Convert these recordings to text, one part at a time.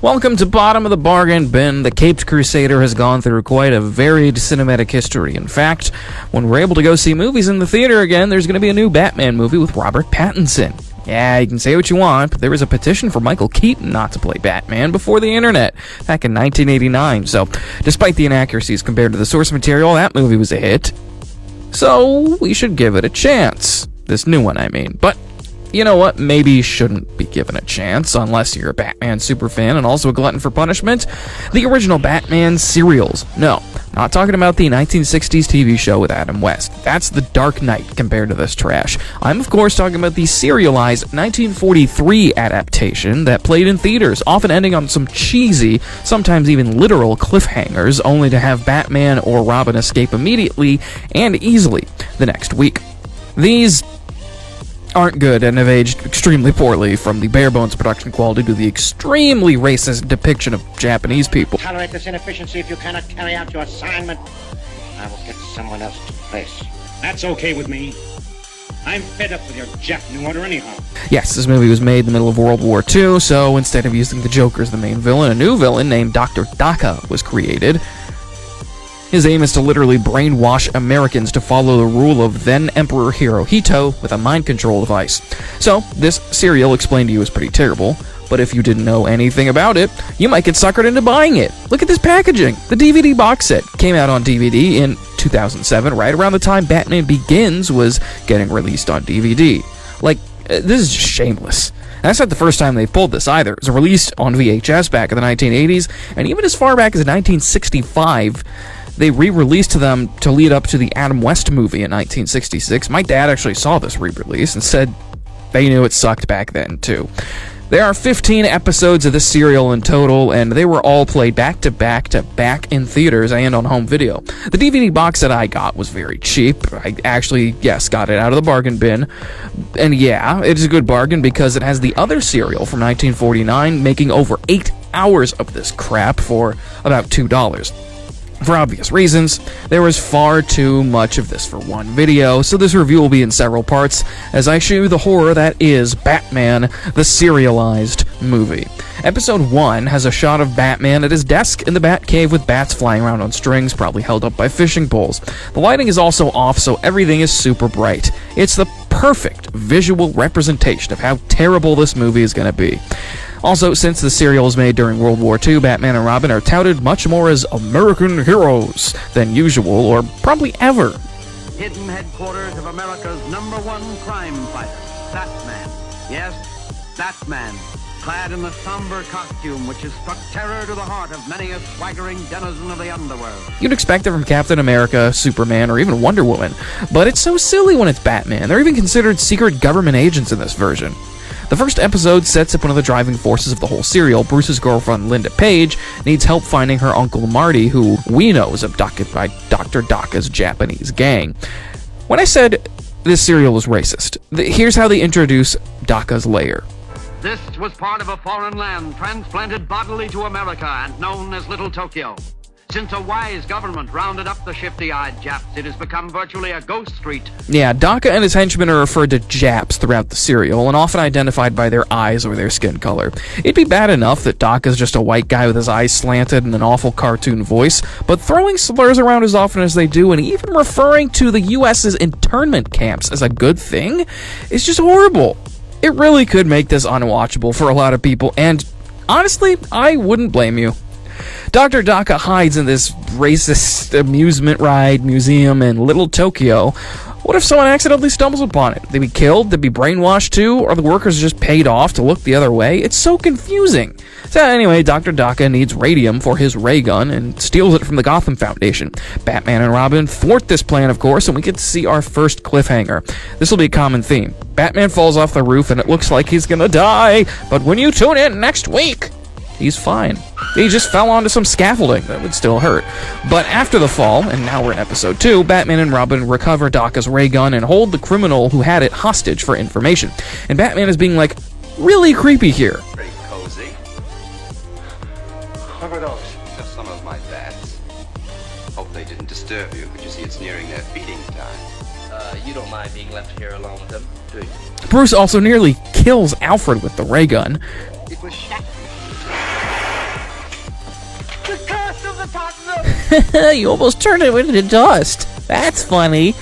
Welcome to Bottom of the Bargain Bin. The Caped Crusader has gone through quite a varied cinematic history. In fact, when we're able to go see movies in the theater again, there's going to be a new Batman movie with Robert Pattinson. Yeah, you can say what you want, but there was a petition for Michael Keaton not to play Batman before the internet, back in 1989. So, despite the inaccuracies compared to the source material, that movie was a hit. So, we should give it a chance. This new one, I mean. But, you know what? Maybe you shouldn't be given a chance, unless you're a Batman superfan and also a glutton for punishment. The original Batman serials. No, not talking about the 1960s TV show with Adam West. That's The Dark Knight compared to this trash. I'm, of course, talking about the serialized 1943 adaptation that played in theaters, often ending on some cheesy, sometimes even literal cliffhangers, only to have Batman or Robin escape immediately and easily the next week. These aren't good and have aged extremely poorly, from the bare-bones production quality to the extremely racist depiction of Japanese people. Tolerate this inefficiency if you cannot carry out your assignment. I will get someone else to place. That's okay with me. I'm fed up with your Jap New Order anyhow. Yes, this movie was made in the middle of World War II, so instead of using the Joker as the main villain, a new villain named Dr. Daka was created. His aim is to literally brainwash Americans to follow the rule of then-Emperor Hirohito with a mind control device. So, this serial explained to you is pretty terrible, but if you didn't know anything about it, you might get suckered into buying it. Look at this packaging! The DVD box set came out on DVD in 2007, right around the time Batman Begins was getting released on DVD. Like, this is just shameless. And that's not the first time they've pulled this either. It was released on VHS back in the 1980s, and even as far back as 1965, they re-released them to lead up to the Adam West movie in 1966. My dad actually saw this re-release and said they knew it sucked back then, too. There are 15 episodes of this serial in total, and they were all played back to back in theaters and on home video. The DVD box that I got was very cheap. I actually, yes, got it out of the bargain bin. And yeah, it is a good bargain because it has the other serial from 1949, making over 8 hours of this crap for about $2. For obvious reasons, there was far too much of this for one video, so this review will be in several parts as I show you the horror that is Batman, the serialized movie. Episode 1 has a shot of Batman at his desk in the Batcave with bats flying around on strings, probably held up by fishing poles. The lighting is also off, so everything is super bright. It's the perfect visual representation of how terrible this movie is going to be. Also, since the serial was made during World War II, Batman and Robin are touted much more as American heroes than usual, or probably ever. Hidden headquarters of America's #1 crime fighter, Batman. Yes, Batman, clad in the somber costume which has struck terror to the heart of many a swaggering denizen of the underworld. You'd expect it from Captain America, Superman, or even Wonder Woman, but it's so silly when it's Batman. They're even considered secret government agents in this version. The first episode sets up one of the driving forces of the whole serial. Bruce's girlfriend, Linda Page, needs help finding her uncle Marty, who we know is abducted by Dr. Daka's Japanese gang. When I said this serial was racist, here's how they introduce Daka's lair. This was part of a foreign land transplanted bodily to America and known as Little Tokyo. Since a wise government rounded up the shifty-eyed Japs, it has become virtually a ghost street. Yeah, Daka and his henchmen are referred to Japs throughout the serial, and often identified by their eyes or their skin color. It'd be bad enough that Daka's just a white guy with his eyes slanted and an awful cartoon voice, but throwing slurs around as often as they do, and even referring to the U.S.'s internment camps as a good thing, is just horrible. It really could make this unwatchable for a lot of people, and honestly, I wouldn't blame you. Dr. Daka hides in this racist amusement ride museum in Little Tokyo. What if someone accidentally stumbles upon it? They'd be killed? They'd be brainwashed too? Or the workers are just paid off to look the other way? It's so confusing. So anyway, Dr. Daka needs radium for his ray gun and steals it from the Gotham Foundation. Batman and Robin thwart this plan, of course, and we get to see our first cliffhanger. This will be a common theme. Batman falls off the roof and it looks like he's gonna die, but when you tune in next week, he's fine. He just fell onto some scaffolding. That would still hurt. But after the fall, and now we're in episode 2, Batman and Robin recover Daka's ray gun and hold the criminal who had it hostage for information. And Batman is being, like, really creepy here. Pretty cozy. What were those? Just some of my bats. Hope they didn't disturb you, but you see it's nearing their feeding time. You don't mind being left here alone with them, do you? Bruce also nearly kills Alfred with the ray gun. It was shot. You almost turned it into dust. That's funny.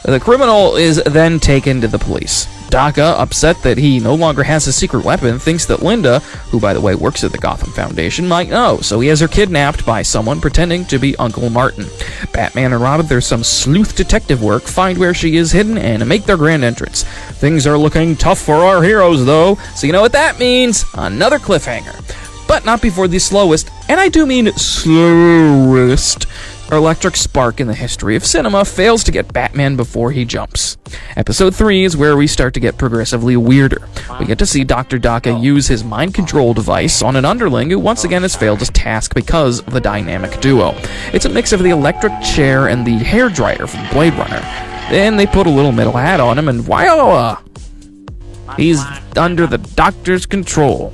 The criminal is then taken to the police. Daka, upset that he no longer has a secret weapon, thinks that Linda, who by the way works at the Gotham Foundation, might know, so he has her kidnapped by someone pretending to be Uncle Martin. Batman and Robin, there's some sleuth detective work, find where she is hidden and make their grand entrance. Things are looking tough for our heroes though, so you know what that means? Another cliffhanger. But not before the slowest, and I do mean slowest, electric spark in the history of cinema fails to get Batman before he jumps. Episode 3 is where we start to get progressively weirder. We get to see Dr. Daka use his mind control device on an underling who once again has failed his task because of the dynamic duo. It's a mix of the electric chair and the hairdryer from Blade Runner. Then they put a little metal hat on him and voila! He's under the doctor's control.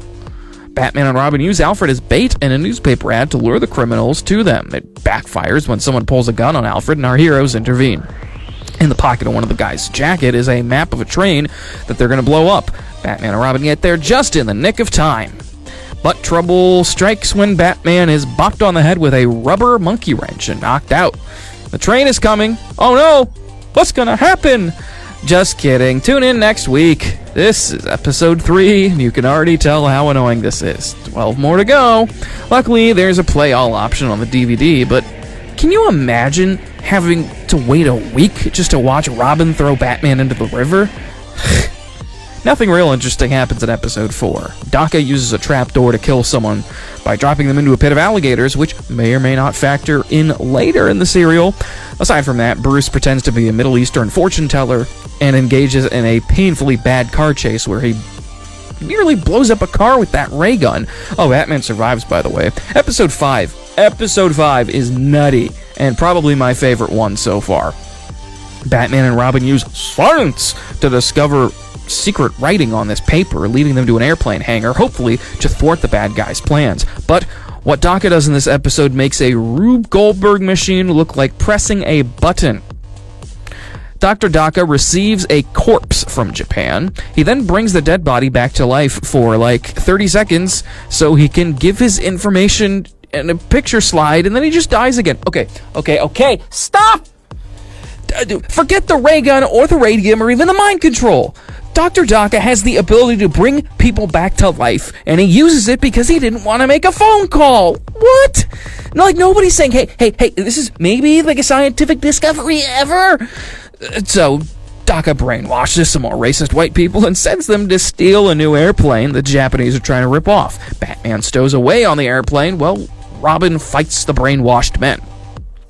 Batman and Robin use Alfred as bait and a newspaper ad to lure the criminals to them. It backfires when someone pulls a gun on Alfred and our heroes intervene. In the pocket of one of the guys' jacket is a map of a train that they're going to blow up. Batman and Robin get there just in the nick of time. But trouble strikes when Batman is bopped on the head with a rubber monkey wrench and knocked out. The train is coming. Oh no! What's going to happen? Just kidding. Tune in next week. This is episode 3, and you can already tell how annoying this is. 12 more to go. Luckily, there's a play all option on the DVD, but can you imagine having to wait a week just to watch Robin throw Batman into the river? Nothing real interesting happens in episode 4. Daka uses a trapdoor to kill someone by dropping them into a pit of alligators, which may or may not factor in later in the serial. Aside from that, Bruce pretends to be a Middle Eastern fortune teller and engages in a painfully bad car chase where he nearly blows up a car with that ray gun. Oh, Batman survives, by the way. Episode 5. Episode 5 is nutty, and probably my favorite one so far. Batman and Robin use science to discover secret writing on this paper, leading them to an airplane hangar, hopefully to thwart the bad guy's plans. But what Daka does in this episode makes a Rube Goldberg machine look like pressing a button. Dr. Daka receives a corpse from Japan. He then brings the dead body back to life for like 30 seconds so he can give his information in a picture slide, and then he just dies again. Okay, stop! Forget the ray gun or the radium or even the mind control. Dr. Daka has the ability to bring people back to life, and he uses it because he didn't want to make a phone call. What? Like, nobody's saying, hey, this is maybe like a scientific discovery ever. So Daka brainwashes some more racist white people and sends them to steal a new airplane the Japanese are trying to rip off. Batman stows away on the airplane while Robin fights the brainwashed men.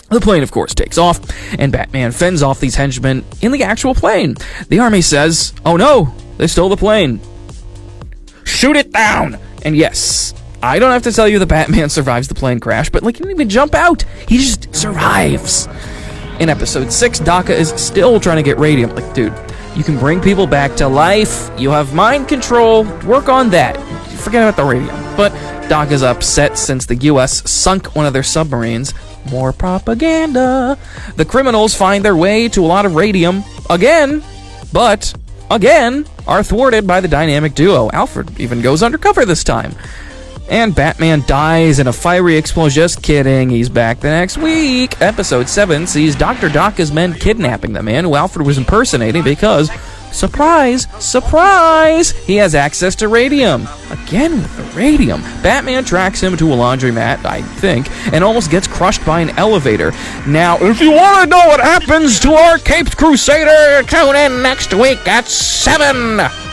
The plane, of course, takes off, and Batman fends off these henchmen in the actual plane. The army says, oh no, they stole the plane. Shoot it down! And yes, I don't have to tell you that Batman survives the plane crash, but like, he didn't even jump out. He just survives. In episode 6, Daka is still trying to get radium. Like, dude, you can bring people back to life. You have mind control. Work on that. Forget about the radium. But Daka's upset since the U.S. sunk one of their submarines. More propaganda. The criminals find their way to a lot of radium again, but again are thwarted by the dynamic duo. Alfred even goes undercover this time. And Batman dies in a fiery explosion. Just kidding, he's back the next week. Episode 7 sees Dr. Daka's men kidnapping the man who Alfred was impersonating because, surprise, surprise, he has access to radium. Again with the radium. Batman tracks him to a laundromat, I think, and almost gets crushed by an elevator. Now, if you want to know what happens to our Caped Crusader, tune in next week at 7.